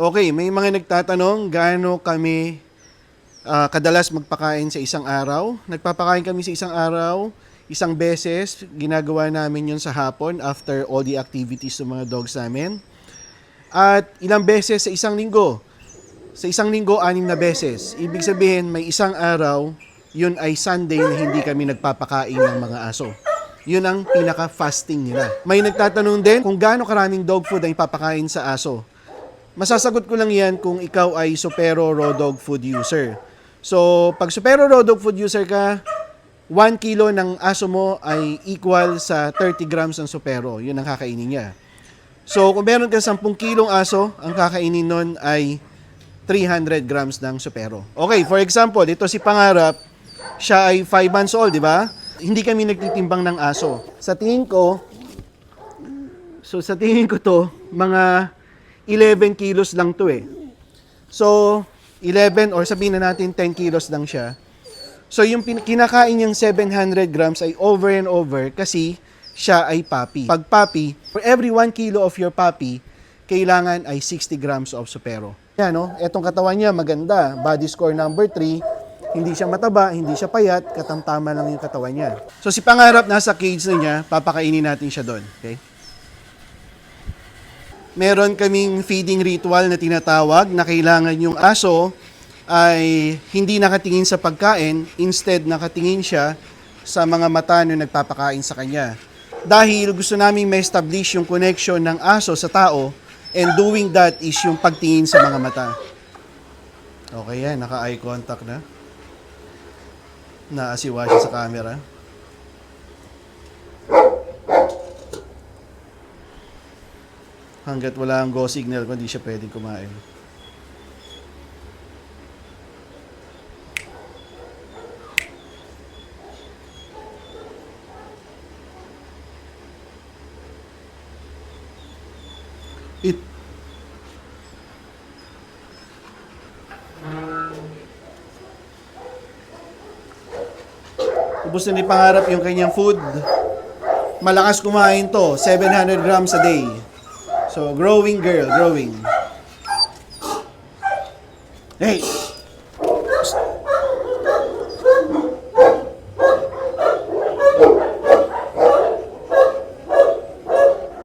Okay, may mga nagtatanong gaano kami kadalas magpakain sa isang araw. Nagpapakain kami sa isang araw, isang beses. Ginagawa namin yun sa hapon after all the activities ng mga dogs namin. At ilang beses sa isang linggo. Sa isang linggo, 6 na beses. Ibig sabihin, may isang araw, yun ay Sunday na hindi kami nagpapakain ng mga aso. Yun ang pinaka-fasting nila. May nagtatanong din kung gaano karaming dog food ang ipapakain sa aso. Masasagot ko lang yan kung ikaw ay Supero Raw Dog Food user. So, pag Supero Raw Dog Food user ka, 1 kilo ng aso mo ay equal sa 30 grams ng Supero. Yun ang kakainin niya. So, kung meron ka 10 kilong aso, ang kakainin nun ay 300 grams ng Supero. Okay, for example, ito si Pangarap, siya ay 5 months old, di ba? Hindi kami nagtitimbang ng aso. Sa tingin ko to, mga 11 kilos lang to eh. So, 11 or sabihin na natin 10 kilos lang siya. So, yung kinakain niyang 700 grams ay over and over kasi siya ay puppy. Pag puppy, for every 1 kilo of your puppy, kailangan ay 60 grams of Supero. Yan, no? Etong katawan niya, maganda. Body score number 3. Hindi siya mataba, hindi siya payat, katamtama lang yung katawan niya. So, si Pangarap nasa cage na niya, papakainin natin siya doon. Okay? Meron kaming feeding ritual na tinatawag na kailangan yung aso ay hindi nakatingin sa pagkain, instead nakatingin siya sa mga mata na nagpapakain sa kanya. Dahil gusto naming ma-establish yung connection ng aso sa tao, and doing that is yung pagtingin sa mga mata. Okay yan, naka-eye contact na. Naasiwa siya sa camera. Hanggat wala ang go signal ko, hindi siya pwedeng kumain. Ubus na ni Pangarap yung kanyang food. Malakas kumain to, 700 grams a day. So, growing girl, growing. Hey!